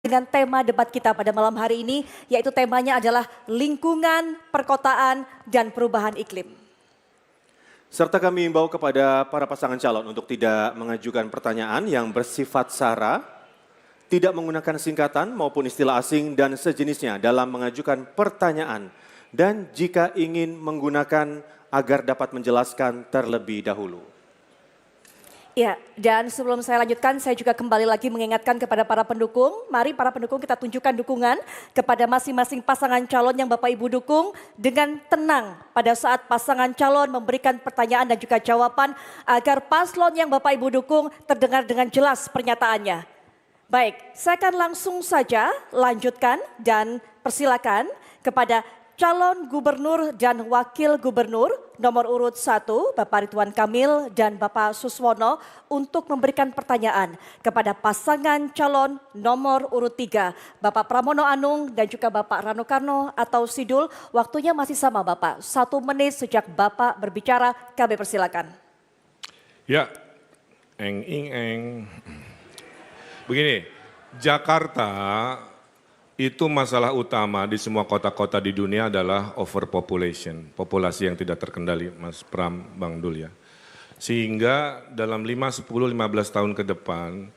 dengan tema debat kita pada malam hari ini, yaitu temanya adalah lingkungan, perkotaan, dan perubahan iklim. Serta kami imbau kepada para pasangan calon untuk tidak mengajukan pertanyaan yang bersifat sara, tidak menggunakan singkatan maupun istilah asing dan sejenisnya dalam mengajukan pertanyaan, dan jika ingin menggunakan agar dapat menjelaskan terlebih dahulu. Ya, dan sebelum saya lanjutkan, saya juga kembali lagi mengingatkan kepada para pendukung. Mari para pendukung kita tunjukkan dukungan kepada masing-masing pasangan calon yang Bapak Ibu dukung dengan tenang pada saat pasangan calon memberikan pertanyaan dan juga jawaban agar paslon yang Bapak Ibu dukung terdengar dengan jelas pernyataannya. Baik, saya akan langsung saja lanjutkan dan persilakan kepada calon gubernur dan wakil gubernur nomor urut 1 Bapak Ridwan Kamil dan Bapak Suswono untuk memberikan pertanyaan kepada pasangan calon nomor urut 3 Bapak Pramono Anung dan juga Bapak Rano Karno atau Sidul. Waktunya masih sama Bapak, 1 menit sejak Bapak berbicara, kami persilakan. Ya, begini, Jakarta itu masalah utama di semua kota-kota di dunia adalah overpopulation, populasi yang tidak terkendali, Mas Pram, Bang Dul ya. Sehingga dalam 5, 10, 15 tahun ke depan,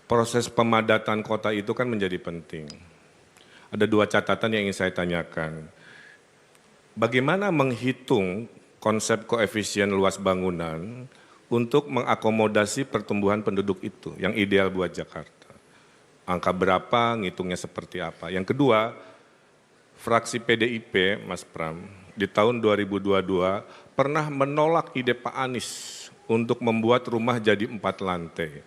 proses pemadatan kota itu kan menjadi penting. Ada 2 catatan yang ingin saya tanyakan. Bagaimana menghitung konsep koefisien luas bangunan untuk mengakomodasi pertumbuhan penduduk itu yang ideal buat Jakarta? Angka berapa, ngitungnya seperti apa. Yang kedua, fraksi PDIP, Mas Pram, di tahun 2022 pernah menolak ide Pak Anies untuk membuat rumah jadi 4 lantai.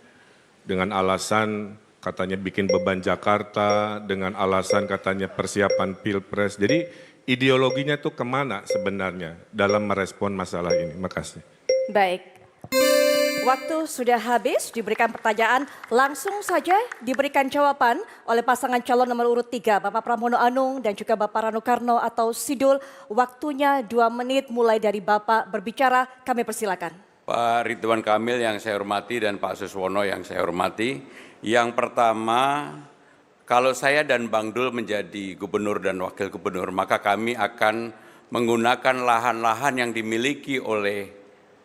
Dengan alasan katanya bikin beban Jakarta, dengan alasan katanya persiapan Pilpres. Jadi ideologinya itu kemana sebenarnya dalam merespon masalah ini? Makasih. Baik. Waktu sudah habis, diberikan pertanyaan, langsung saja diberikan jawaban oleh pasangan calon nomor urut 3, Bapak Pramono Anung dan juga Bapak Rano Karno atau Sidul. Waktunya 2 menit mulai dari Bapak berbicara, kami persilakan. Pak Ridwan Kamil yang saya hormati dan Pak Suswono yang saya hormati. Yang pertama, kalau saya dan Bang Dul menjadi gubernur dan wakil gubernur, maka kami akan menggunakan lahan-lahan yang dimiliki oleh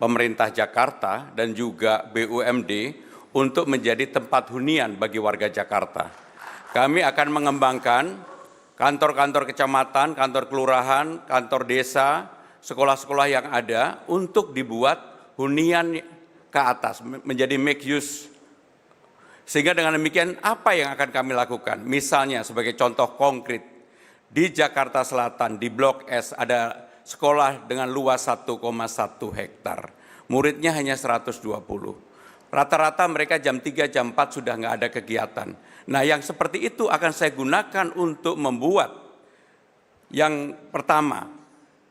pemerintah Jakarta dan juga BUMD untuk menjadi tempat hunian bagi warga Jakarta. Kami akan mengembangkan kantor-kantor kecamatan, kantor kelurahan, kantor desa, sekolah-sekolah yang ada untuk dibuat hunian ke atas, menjadi make use. Sehingga dengan demikian apa yang akan kami lakukan? Misalnya sebagai contoh konkret, di Jakarta Selatan, di Blok S ada sekolah dengan luas 1,1 hektar. Muridnya hanya 120. Rata-rata mereka jam 3, jam 4 sudah nggak ada kegiatan. Nah yang seperti itu akan saya gunakan untuk membuat yang pertama,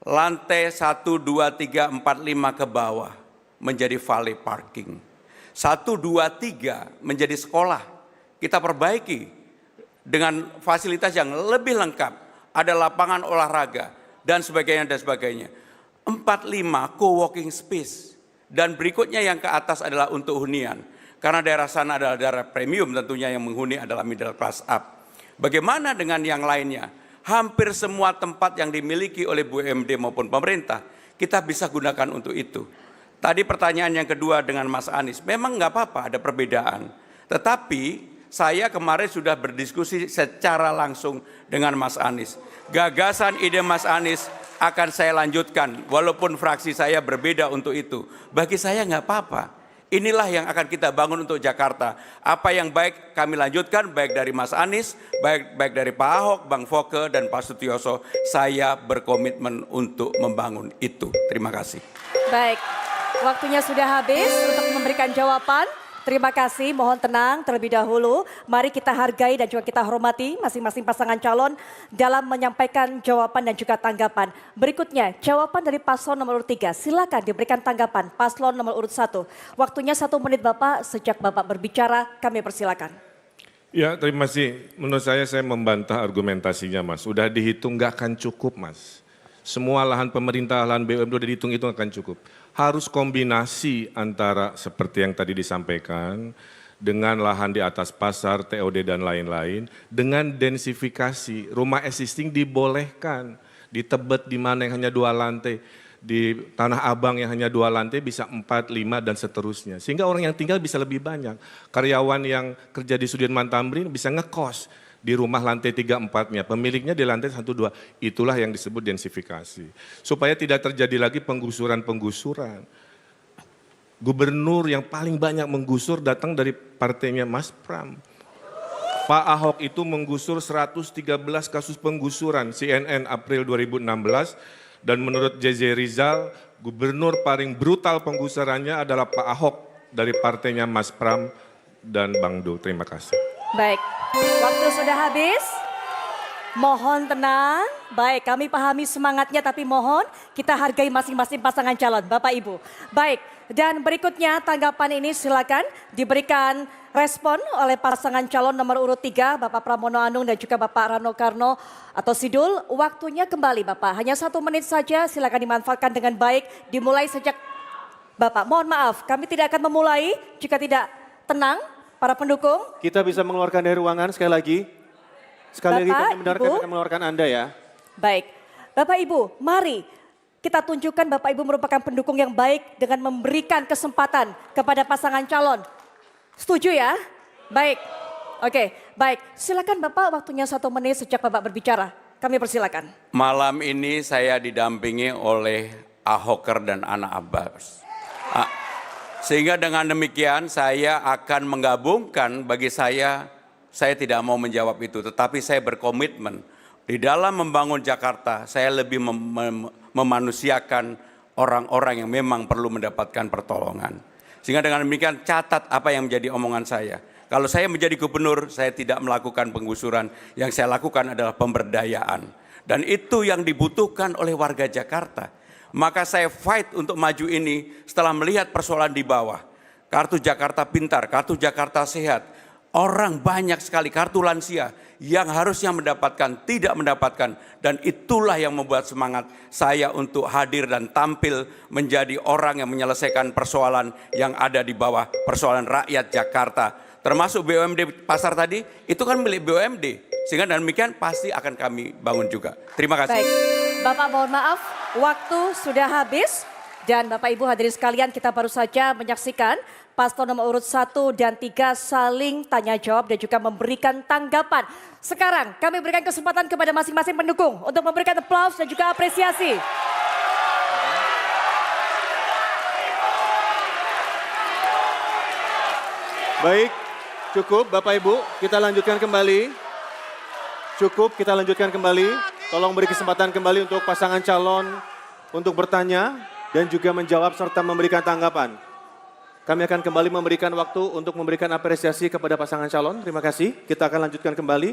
lantai 1, 2, 3, 4, 5 ke bawah menjadi valet parking. 1, 2, 3 menjadi sekolah. Kita perbaiki dengan fasilitas yang lebih lengkap. Ada lapangan olahraga dan sebagainya dan sebagainya. 4, 5 co-working space dan berikutnya yang ke atas adalah untuk hunian. Karena daerah sana adalah daerah premium tentunya yang menghuni adalah middle class up. Bagaimana dengan yang lainnya? Hampir semua tempat yang dimiliki oleh BUMD maupun pemerintah kita bisa gunakan untuk itu. Tadi pertanyaan yang kedua dengan Mas Anies, memang nggak apa-apa ada perbedaan. Tetapi saya kemarin sudah berdiskusi secara langsung dengan Mas Anies. Gagasan ide Mas Anies akan saya lanjutkan, walaupun fraksi saya berbeda untuk itu. Bagi saya nggak apa-apa. Inilah yang akan kita bangun untuk Jakarta. Apa yang baik kami lanjutkan, baik dari Mas Anies, baik dari Pak Ahok, Bang Foke, dan Pak Sutioso. Saya berkomitmen untuk membangun itu. Terima kasih. Baik, waktunya sudah habis untuk memberikan jawaban. Terima kasih, mohon tenang terlebih dahulu. Mari kita hargai dan juga kita hormati masing-masing pasangan calon dalam menyampaikan jawaban dan juga tanggapan. Berikutnya, jawaban dari paslon nomor urut 3. Silakan diberikan tanggapan paslon nomor urut 1. Waktunya 1 menit Bapak, sejak Bapak berbicara kami persilakan. Ya, terima kasih. Menurut saya membantah argumentasinya, Mas. Udah dihitung nggak akan cukup, Mas. Semua lahan pemerintah, lahan BUMD udah dihitung itu akan cukup. Harus kombinasi antara seperti yang tadi disampaikan dengan lahan di atas pasar, TOD dan lain-lain, dengan densifikasi, rumah existing dibolehkan, di Tebet di mana yang hanya 2 lantai, di Tanah Abang yang hanya 2 lantai bisa 4, 5 dan seterusnya. Sehingga orang yang tinggal bisa lebih banyak. Karyawan yang kerja di Sudirman Tamrin bisa ngekos di rumah lantai 3-4-nya, pemiliknya di lantai 1-2. Itulah yang disebut densifikasi. Supaya tidak terjadi lagi penggusuran-penggusuran. Gubernur yang paling banyak menggusur datang dari partainya Mas Pram. Pak Ahok itu menggusur 113 kasus penggusuran, CNN April 2016, dan menurut JJ Rizal, gubernur paling brutal penggusurannya adalah Pak Ahok dari partainya Mas Pram dan Bang Dul. Terima kasih. Baik, waktu sudah habis. Mohon tenang. Baik, kami pahami semangatnya tapi mohon kita hargai masing-masing pasangan calon, Bapak Ibu. Baik, dan berikutnya tanggapan ini silakan diberikan respon oleh pasangan calon nomor urut 3, Bapak Pramono Anung dan juga Bapak Rano Karno atau Sidul. Waktunya kembali Bapak, hanya 1 menit saja, silakan dimanfaatkan dengan baik. Dimulai sejak Bapak, mohon maaf kami tidak akan memulai jika tidak tenang para pendukung. Kita bisa mengeluarkan dari ruangan sekali lagi. Sekali lagi Bapak, kami benarkan Ibu. akan mengeluarkan Anda ya. Baik, Bapak Ibu, mari kita tunjukkan Bapak Ibu merupakan pendukung yang baik dengan memberikan kesempatan kepada pasangan calon. Setuju ya? Baik, oke, baik. Silakan Bapak, waktunya 1 menit sejak Bapak berbicara. Kami persilakan. Malam ini saya didampingi oleh Ahoker dan Ana Abbas. Sehingga dengan demikian saya akan menggabungkan, bagi saya tidak mau menjawab itu, tetapi saya berkomitmen di dalam membangun Jakarta, saya lebih memanusiakan orang-orang yang memang perlu mendapatkan pertolongan. Sehingga dengan demikian catat apa yang menjadi omongan saya. Kalau saya menjadi gubernur, saya tidak melakukan penggusuran, yang saya lakukan adalah pemberdayaan. Dan itu yang dibutuhkan oleh warga Jakarta. Maka saya fight untuk maju ini setelah melihat persoalan di bawah. Kartu Jakarta Pintar, kartu Jakarta Sehat. Orang banyak sekali, kartu lansia yang harusnya mendapatkan, tidak mendapatkan. Dan itulah yang membuat semangat saya untuk hadir dan tampil menjadi orang yang menyelesaikan persoalan yang ada di bawah, persoalan rakyat Jakarta. Termasuk BUMD pasar tadi, itu kan milik BUMD. Sehingga dan demikian pasti akan kami bangun juga. Terima kasih. Baik, Bapak mohon maaf, waktu sudah habis. Dan Bapak Ibu hadirin sekalian, kita baru saja menyaksikan paslon nomor urut 1 dan 3 saling tanya jawab dan juga memberikan tanggapan. Sekarang kami berikan kesempatan kepada masing-masing pendukung untuk memberikan aplaus dan juga apresiasi. Baik, cukup Bapak Ibu, kita lanjutkan kembali. Cukup, kita lanjutkan kembali. Tolong beri kesempatan kembali untuk pasangan calon untuk bertanya dan juga menjawab serta memberikan tanggapan. Kami akan kembali memberikan waktu untuk memberikan apresiasi kepada pasangan calon. Terima kasih. Kita akan lanjutkan kembali.